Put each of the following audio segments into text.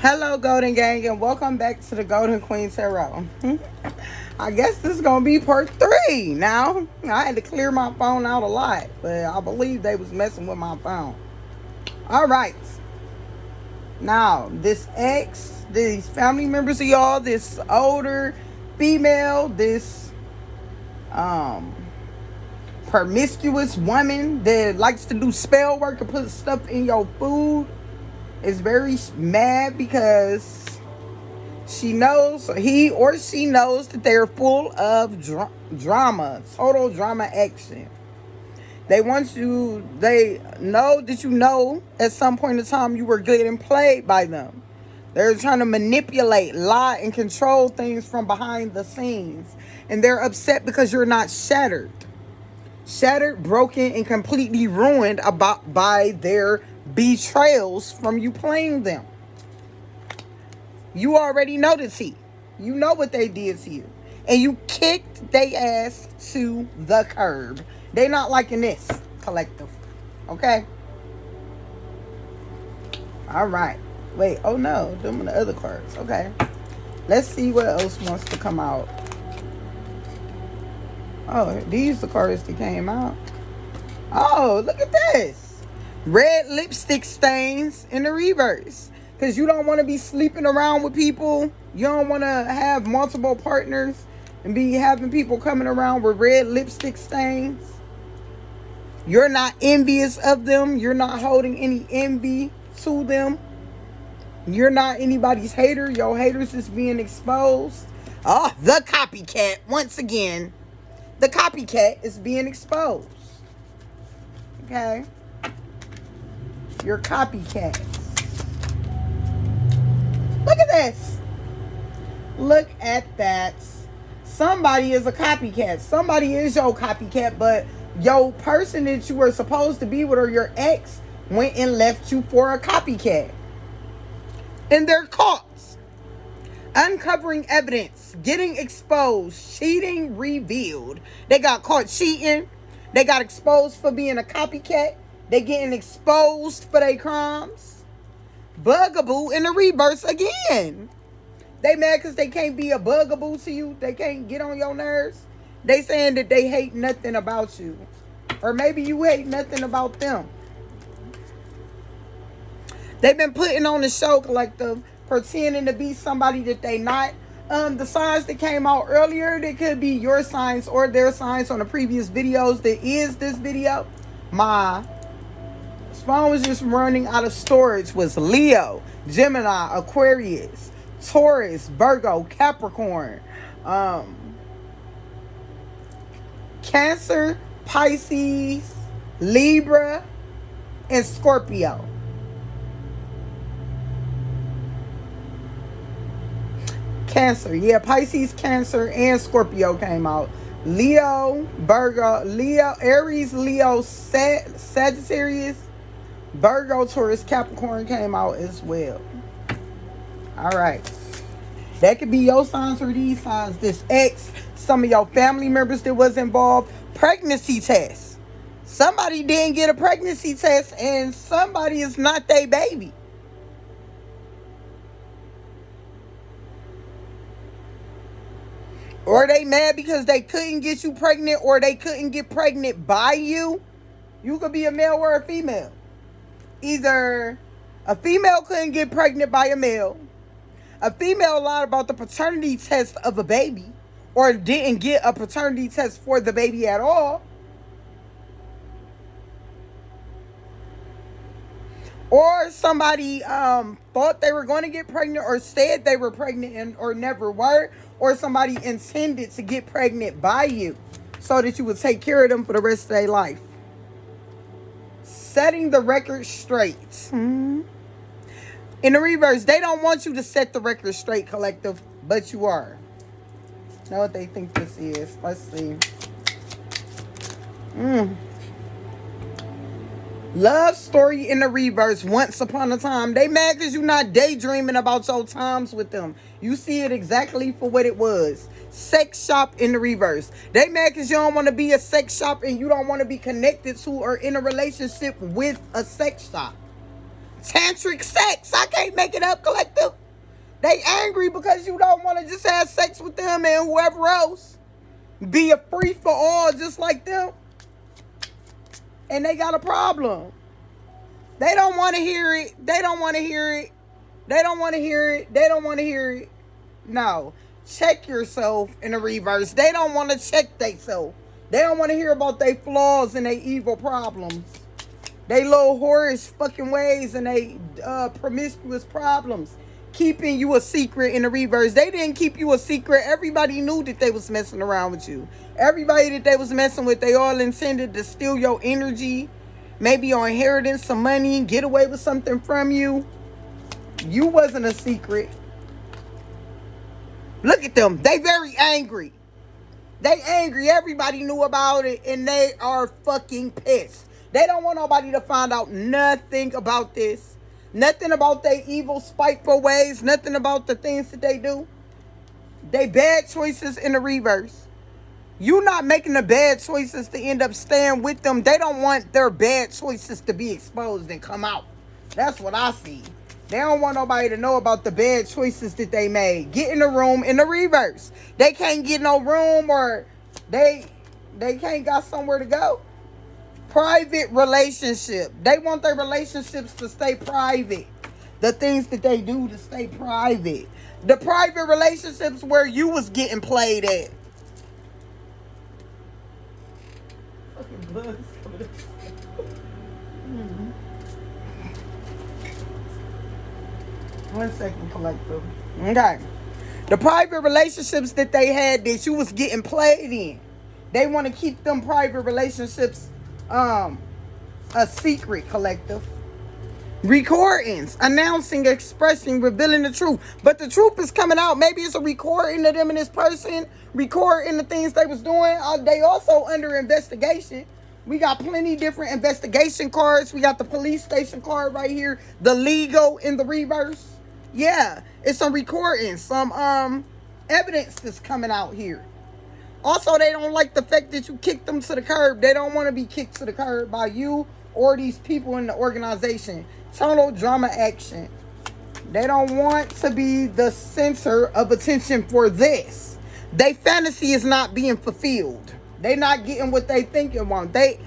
Hello, Golden Gang, and welcome back to the Golden Queen Tarot. I guess this is going to be part 3. Now, I had to clear my phone out a lot, but I believe they was messing with my phone. All right. Now, this ex, these family members of y'all, this older female, this promiscuous woman that likes to do spell work and put stuff in your food is very mad because she knows, he or she knows, that they're full of drama, total drama action. They want you, they know that you know at some point in time you were getting played by them. They're trying to manipulate, lie, and control things from behind the scenes. And they're upset because you're not shattered. Shattered, broken, and completely ruined by their betrayals from you playing them. You already know the tea. You know what they did to you. And you kicked their ass to the curb. They not liking this, collective. Okay? Alright. Wait, oh no. Them are the other cards. Okay. Let's see what else wants to come out. Oh, these are the cards that came out. Oh, look at this. Red lipstick stains in the reverse. Because you don't want to be sleeping around with people. You don't want to have multiple partners and be having people coming around with red lipstick stains. You're not envious of them. You're not holding any envy to them. You're not anybody's hater. Your haters is being exposed. Oh, the copycat. Once again, the copycat is being exposed. Okay? You're copycats. Look at this. Look at that. Somebody is a copycat. Somebody is your copycat, but your person that you were supposed to be with, or your ex, went and left you for a copycat. And they're caught. Uncovering evidence. Getting exposed. Cheating revealed. They got caught cheating. They got exposed for being a copycat. They getting exposed for their crimes. Bugaboo in the reverse again. They mad because they can't be a bugaboo to you. They can't get on your nerves. They saying that they hate nothing about you. Or maybe you hate nothing about them. They've been putting on the show collective, pretending to be somebody that they not. The signs that came out earlier, they could be your signs or their signs on the previous videos. That is this video. My phone was just running out of storage. Was Leo, Gemini, Aquarius, Taurus, Virgo, Capricorn, Cancer, Pisces, Libra, and Scorpio. Cancer, yeah, Pisces, Cancer, and Scorpio came out. Leo, Virgo, Leo, Aries, Leo, Sagittarius, Virgo, Taurus, Capricorn came out as well. All right. That could be your signs or these signs. This ex, some of your family members that was involved. Pregnancy test. Somebody didn't get a pregnancy test and somebody is not their baby. Or they mad because they couldn't get you pregnant, or they couldn't get pregnant by you. You could be a male or a female. Either a female couldn't get pregnant by a male, a female lied about the paternity test of a baby, or didn't get a paternity test for the baby at all, or somebody thought they were going to get pregnant or said they were pregnant or never were, or somebody intended to get pregnant by you so that you would take care of them for the rest of their life. Setting the record straight. In the reverse, they don't want you to set the record straight, collective, but you are. Know what they think this is. Let's see. Love story in the reverse. Once upon a time. They mad because you're not daydreaming about your times with them. You see it exactly for what it was. Sex shop in the reverse. They mad because you don't want to be a sex shop and you don't want to be connected to or in a relationship with a sex shop. Tantric sex. I can't make it up, collective. They angry because you don't want to just have sex with them and whoever else. Be a free for all just like them. And they got a problem. They don't want to hear it. They don't want to hear it. They don't want to hear it. They don't want to hear it. No. Check yourself in the reverse. They don't want to check themselves. They don't want to hear about their flaws and their evil problems. They little whorish fucking ways and they promiscuous problems. Keeping you a secret in the reverse. They didn't keep you a secret. Everybody knew that they was messing around with you. Everybody that they was messing with, they all intended to steal your energy. Maybe your inheritance, some money, get away with something from you. You wasn't a secret. Look at them. They very angry. They angry. Everybody knew about it and they are fucking pissed. They don't want nobody to find out nothing about this. Nothing about their evil, spiteful ways. Nothing about the things that they do. They bad choices in the reverse. You not making the bad choices to end up staying with them. They don't want their bad choices to be exposed and come out. That's what I see. They don't want nobody to know about the bad choices that they made. Get in the room in the reverse. They can't get no room or they can't got somewhere to go. Private relationship. They want their relationships to stay private. The things that they do to stay private. The private relationships where you was getting played at. Fucking blood is coming up. 1 second, collective. Okay. The private relationships that they had that you was getting played in. They want to keep them private relationships a secret, collective. Recordings, announcing, expressing, revealing the truth. But the truth is coming out. Maybe it's a recording of them and this person, recording the things they was doing. They also under investigation. We got plenty different investigation cards. We got the police station card right here. The legal in the reverse. Yeah, it's some recordings, some evidence that's coming out here. Also, they don't like the fact that you kicked them to the curb. They don't want to be kicked to the curb by you or these people in the organization. Total drama action. They don't want to be the center of attention for this. Their fantasy is not being fulfilled. They not getting what they think it want. They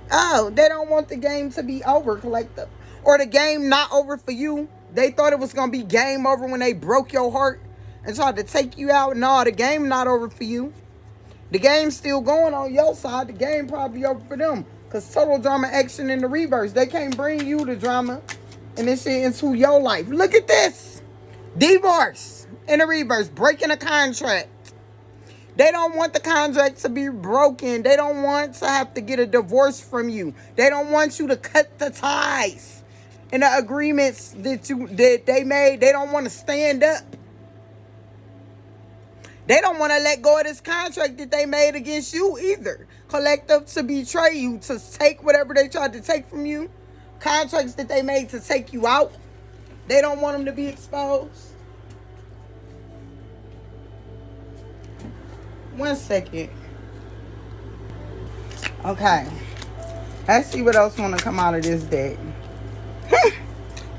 don't want the game to be over, collective. Or the game not over for you. They thought it was going to be game over when they broke your heart and tried to take you out. No, the game not over for you. The game's still going on your side. The game probably over for them. Because total drama action in the reverse. They can't bring you the drama and this shit into your life. Look at this. Divorce in the reverse. Breaking a contract. They don't want the contract to be broken. They don't want to have to get a divorce from you. They don't want you to cut the ties and the agreements that they made. They don't want to stand up. They don't want to let go of this contract that they made against you either. Collective, to betray you, to take whatever they tried to take from you. Contracts that they made to take you out. They don't want them to be exposed. 1 second. Okay. Let's see what else want to come out of this deck.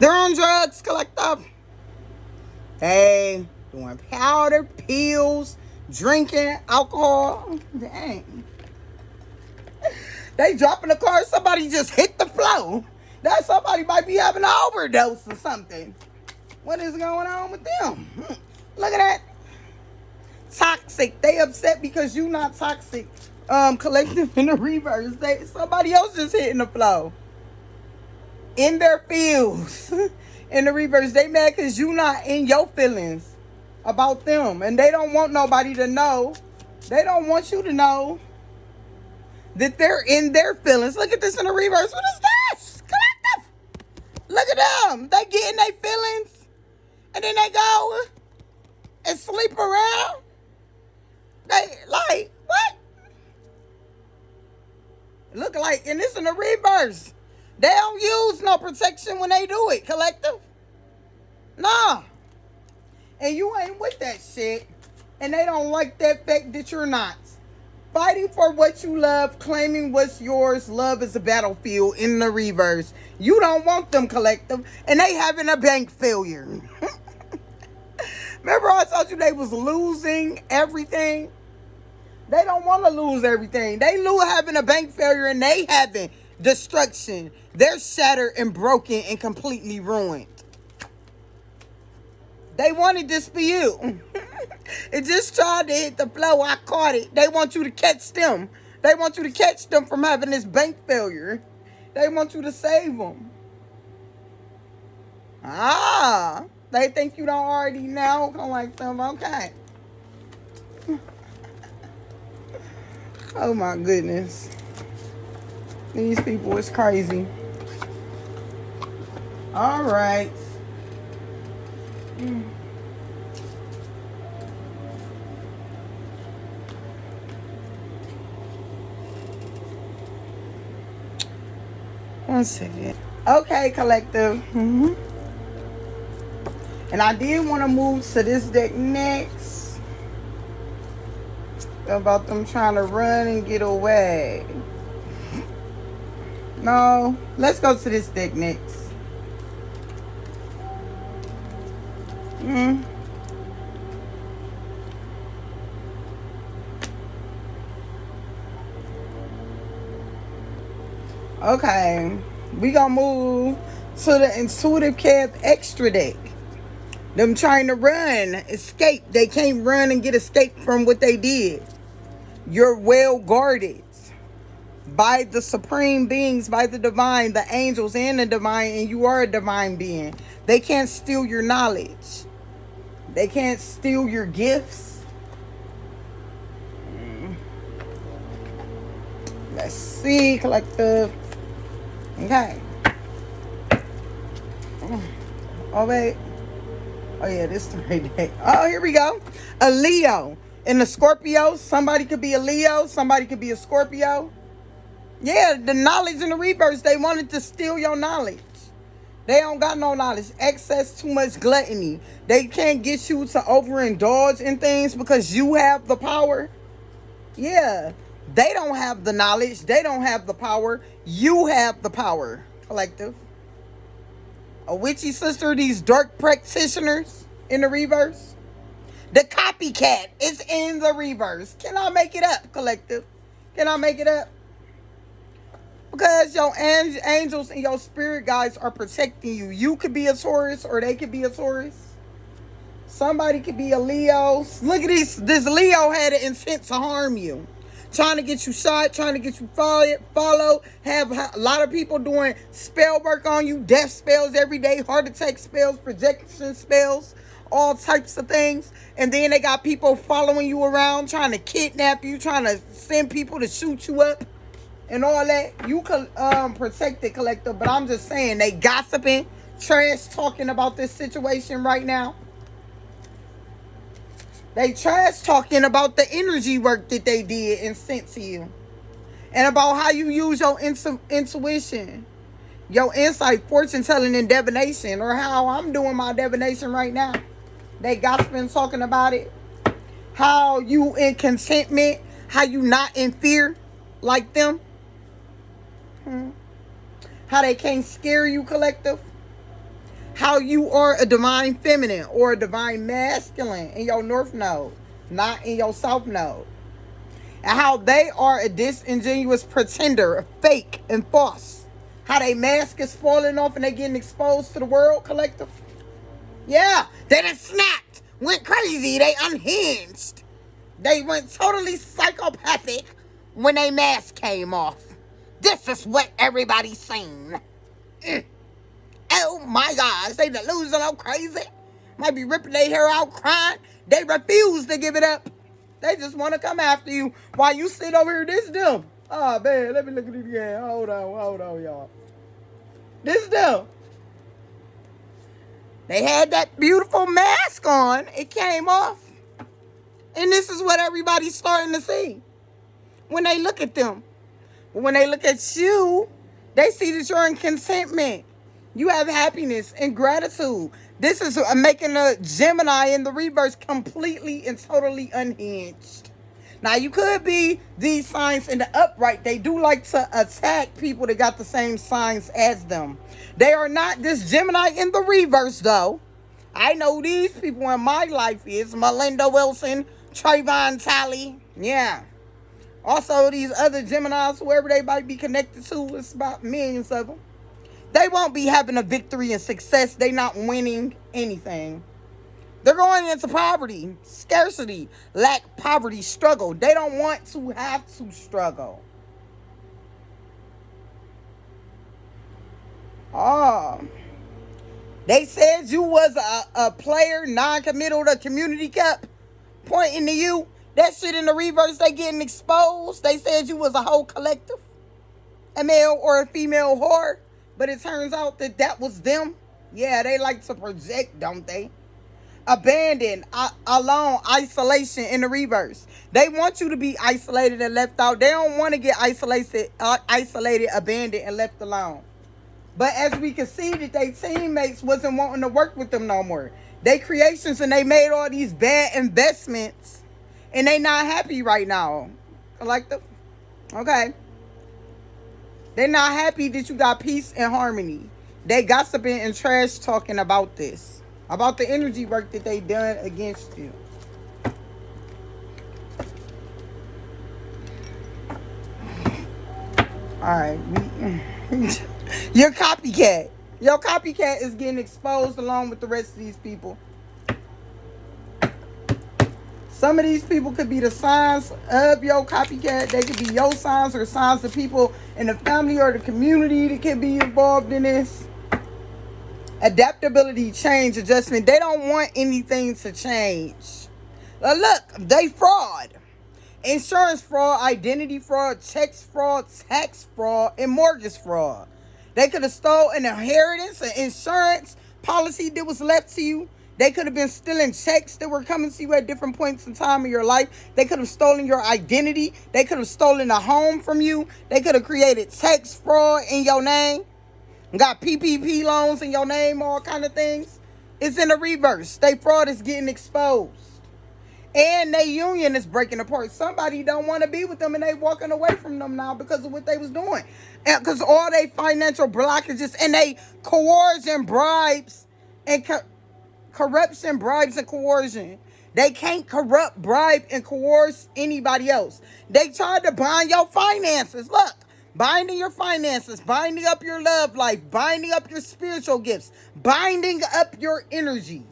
They're on drugs, collective. Hey. Doing powder, pills, drinking, alcohol. Dang. They dropping the car. Somebody just hit the floor. That somebody might be having an overdose or something. What is going on with them? Look at that. Toxic. They upset because you not toxic. Collective in the reverse. Somebody else just hitting the floor. In their feels. In the reverse. They mad because you not in your feelings about them, and they don't want nobody to know. They don't want you to know that they're in their feelings. Look at this in the reverse. What is this? Collective. Look at them. They get in their feelings, and then they go and sleep around. They like what? Look like, and this in the reverse. They don't use no protection when they do it. Collective. Nah. And you ain't with that shit. And they don't like that fact that you're not. Fighting for what you love, claiming what's yours. Love is a battlefield in the reverse. You don't want them, collective. And they having a bank failure. Remember I told you they was losing everything? They don't want to lose everything. They having a bank failure and they having destruction. They're shattered and broken and completely ruined. They wanted this for you. It just tried to hit the flow. I caught it. They want you to catch them. They want you to catch them from having this bank failure. They want you to save them. They think you don't already know. Come like them. Okay. Oh my goodness. These people is crazy. All right. One second. Okay, collective. And I did want to move to this deck next. About them trying to run and get away. No, let's go to this deck next. Okay, we gonna move to the intuitive cab extra deck. Them trying to run, escape. They can't run and get escape from what they did. You're well guarded by the supreme beings, by the divine, the angels and the divine, and you are a divine being. They can't steal your knowledge. They can't steal your gifts. Let's see, collective. Okay. Oh, wait. Oh, yeah, this is the right day. Oh, here we go. A Leo and a Scorpio. Somebody could be a Leo. Somebody could be a Scorpio. Yeah, the knowledge in the reverse. They wanted to steal your knowledge. They don't got no knowledge. Excess, too much gluttony. They can't get you to overindulge in things because you have the power. Yeah. They don't have the knowledge. They don't have the power. You have the power, collective. A witchy sister, these dark practitioners in the reverse. The copycat is in the reverse. Can I make it up, collective? Can I make it up? Because your angels and your spirit guides are protecting you. You could be a Taurus or they could be a Taurus. Somebody could be a Leo. Look at this. This Leo had an intent to harm you. Trying to get you shot, trying to get you followed. Have a lot of people doing spell work on you. Death spells every day. Heart attack spells, projection spells. All types of things. And then they got people following you around. Trying to kidnap you. Trying to send people to shoot you up. And all that. You can protect it, collective. But I'm just saying, they gossiping. Trash talking about this situation right now. They trash talking about the energy work that they did and sent to you. And about how you use your intuition. Your insight, fortune telling, and divination. Or how I'm doing my divination right now. They gossiping talking about it. How you in contentment. How you not in fear like them. How they can't scare you, collective. How you are a divine feminine or a divine masculine in your north node, not in your south node. And how they are a disingenuous pretender, fake and false. How they mask is falling off and they getting exposed to the world, collective. Yeah, they done snapped, went crazy, they unhinged. They went totally psychopathic when they mask came off. This is what everybody's seen. Oh my gosh, they delusional crazy. Might be ripping their hair out, crying. They refuse to give it up. They just want to come after you while you sit over here. This them. Oh man, let me look at it again. Hold on, y'all. This them. They had that beautiful mask on. It came off. And this is what everybody's starting to see when they look at them. But when they look at you, they see that you're in contentment. You have happiness and gratitude. This is making a Gemini in the reverse completely and totally unhinged. Now, you could be these signs in the upright. They do like to attack people that got the same signs as them. They are not this Gemini in the reverse, though. I know these people in my life is Melinda Wilson, Trayvon Talley. Yeah. Also, these other Geminis, whoever they might be connected to, it's about millions of them. They won't be having a victory and success. They not winning anything. They're going into poverty, scarcity, lack, poverty, struggle. They don't want to have to struggle. Oh. They said you was a player, non-committal to Community Cup, pointing to you. That shit in the reverse, they getting exposed. They said you was a whole collective, a male or a female whore. But it turns out that that was them. Yeah, they like to project, don't they? Abandoned, alone, isolation in the reverse. They want you to be isolated and left out. They don't want to get isolated, abandoned, and left alone. But as we can see that their teammates wasn't wanting to work with them no more. They creations and they made all these bad investments. And they not happy right now. Collective. Okay. They're not happy that you got peace and harmony. They gossiping and trash talking about this. About the energy work that they done against you. Alright. Your copycat. Your copycat is getting exposed along with the rest of these people. Some of these people could be the signs of your copycat. They could be your signs or signs of people in the family or the community that could be involved in this. Adaptability, change, adjustment. They don't want anything to change. Now look, they fraud. Insurance fraud, identity fraud, checks fraud, tax fraud, and mortgage fraud. They could have stole an inheritance, an insurance policy that was left to you. They could have been stealing checks that were coming to you at different points in time of your life. They could have stolen your identity. They could have stolen a home from you. They could have created tax fraud in your name. Got PPP loans in your name, all kind of things. It's in the reverse. They fraud is getting exposed. And their union is breaking apart. Somebody don't want to be with them and they walking away from them now because of what they was doing. And because all they financial blockages and they coercion, bribes, and corruption, bribes, and coercion. They can't corrupt, bribe, and coerce anybody else. They tried to bind your finances. Look, binding your finances, binding up your love life, binding up your spiritual gifts, binding up your energy.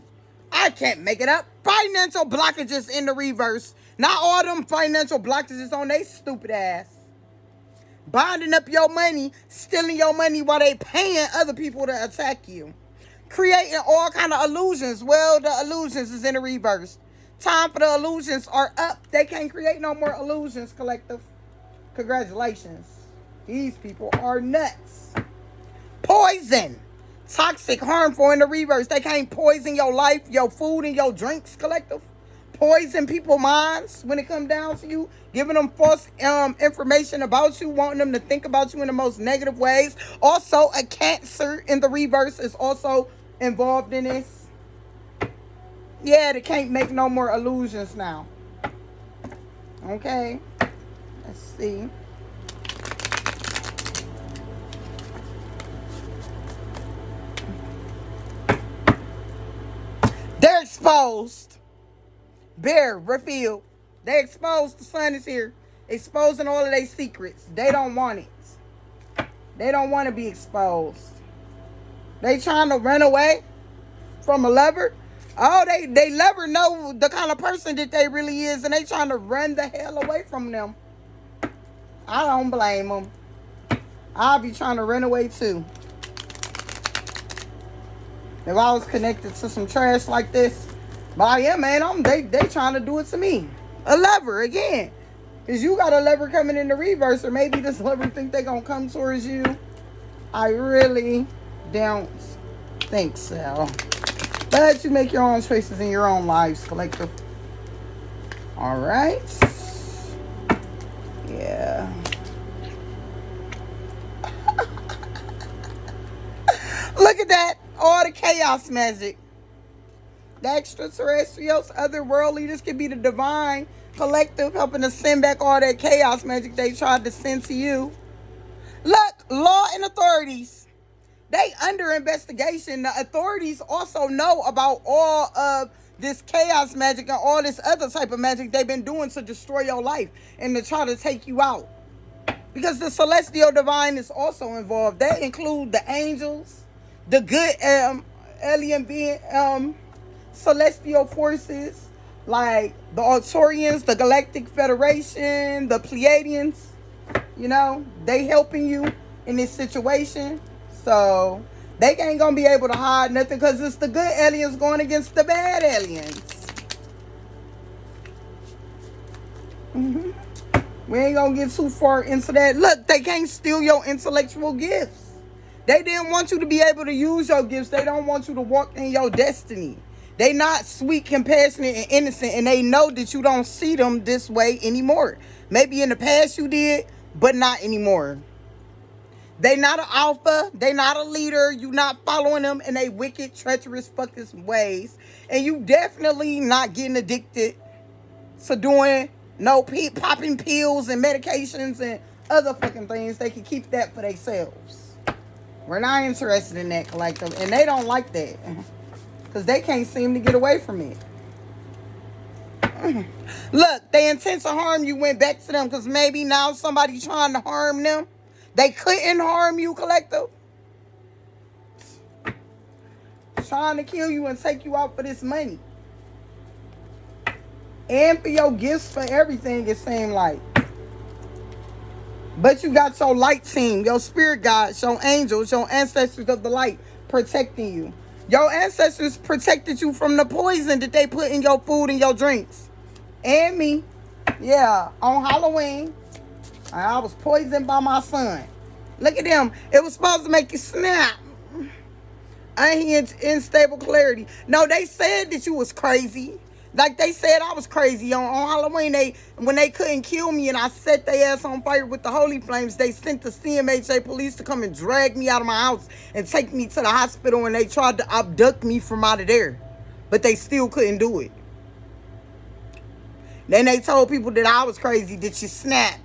I can't make it up. Financial blockages in the reverse. Not all them financial blockages on they stupid ass. Binding up your money, stealing your money while they paying other people to attack you. Creating all kind of illusions. Well, the illusions is in the reverse. Time for the illusions are up. They can't create no more illusions, collective. Congratulations. These people are nuts. Poison. Toxic, harmful in the reverse. They can't poison your life, your food, and your drinks, collective. Poison people's minds when it comes down to you. Giving them false information about you. Wanting them to think about you in the most negative ways. Also, a Cancer in the reverse is also involved in this. Yeah, they can't make no more illusions now. Okay. Let's see. They're exposed. Bear, revealed. They exposed. The sun is here. Exposing all of their secrets. They don't want it. They don't want to be exposed. They trying to run away from a lover. Oh, they lover know the kind of person that they really is, and they trying to run the hell away from them. I don't blame them. I'll be trying to run away too. If I was connected to some trash like this, but yeah, man, they trying to do it to me. A lover again, cause you got a lover coming in the reverse, or maybe this lover think they gonna come towards you. I really don't think so. But you make your own choices in your own lives, collective. All right. Yeah. Look at that. All the chaos magic. The extraterrestrials, otherworldly. This could be the divine collective helping to send back all that chaos magic they tried to send to you. Look, law and authorities. They under investigation. The authorities also know about all of this chaos magic and all this other type of magic they've been doing to destroy your life and to try to take you out. Because the celestial divine is also involved. They include the angels, the good alien being, celestial forces, like the Arcturians, the Galactic Federation, the Pleiadians. You know, they helping you in this situation. So they ain't gonna be able to hide nothing, because it's the good aliens going against the bad aliens. We ain't gonna get too far into that. Look, they can't steal your intellectual gifts. They didn't want you to be able to use your gifts. They don't want you to walk in your destiny. They not sweet, compassionate, and innocent, and they know that you don't see them this way anymore. Maybe in the past you did, but not anymore. They not an alpha. They not a leader. You not following them in they wicked, treacherous, fucking ways. And you definitely not getting addicted to doing no popping pills and medications and other fucking things. They can keep that for themselves. We're not interested in that, collective. And they don't like that, because they can't seem to get away from it. Look, they intent to harm you went back to them, because maybe now somebody trying to harm them. They couldn't harm you, collective. Trying to kill you and take you out for this money. And for your gifts, for everything, it seemed like. But you got your light team, your spirit guides, your angels, your ancestors of the light protecting you. Your ancestors protected you from the poison that they put in your food and your drinks. And me. Yeah, on Halloween, I was poisoned by my son. Look at them. It was supposed to make you snap. Unstable clarity. No, they said that you was crazy. Like they said I was crazy on Halloween. When they couldn't kill me and I set their ass on fire with the holy flames, they sent the CMHA police to come and drag me out of my house and take me to the hospital, and they tried to abduct me from out of there. But they still couldn't do it. Then they told people that I was crazy, that you snapped,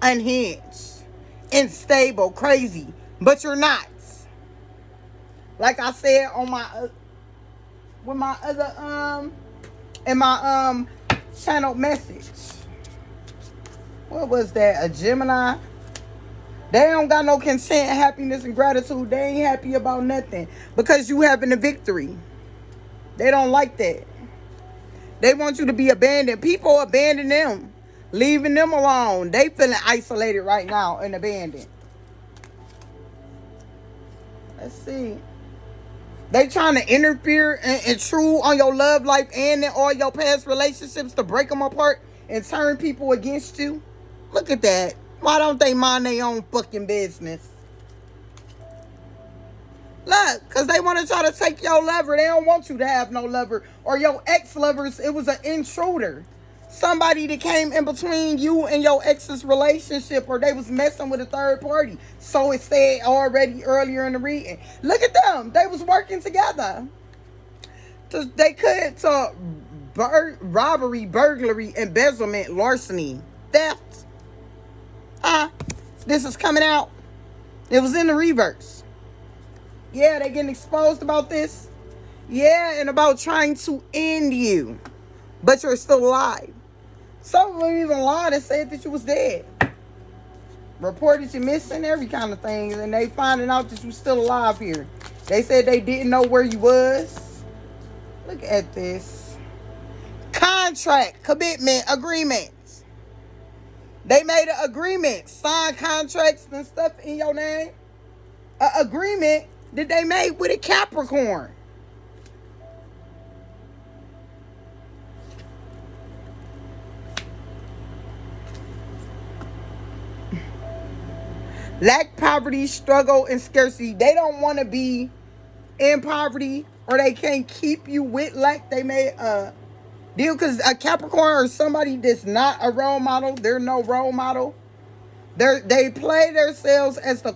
unhinged, unstable, crazy. But you're not. Like I said on my with my other in my channel message. What was that? A Gemini? They don't got no consent, happiness, and gratitude. They ain't happy about nothing because you having a victory. They don't like that. They want you to be abandoned. People abandon them, leaving them alone. They feeling isolated right now and abandoned. Let's see. They trying to interfere and intrude on your love life and in all your past relationships to break them apart and turn people against you. Look at that. Why don't they mind their own fucking business? Look, because they want to try to take your lover. They don't want you to have no lover. Or your ex-lovers, it was an intruder. Somebody that came in between you and your ex's relationship, or they was messing with a third party. So it said already earlier in the reading. Look at them. They was working together. They could to robbery, burglary, embezzlement, larceny, theft. This is coming out. It was in the reverse. Yeah, they getting exposed about this. Yeah, and about trying to end you. But you're still alive. Some of them even lied and said that you was dead. Reported you missing, every kind of thing. And they finding out that you still alive here. They said they didn't know where you was. Look at this. Contract, commitment, agreements. They made an agreement. Signed contracts and stuff in your name. An agreement that they made with a Capricorn. Lack, poverty, struggle, and scarcity. They don't want to be in poverty, or they can't keep you with lack. They made a deal, because a Capricorn or somebody that's not a role model, they're no role model. They play themselves as the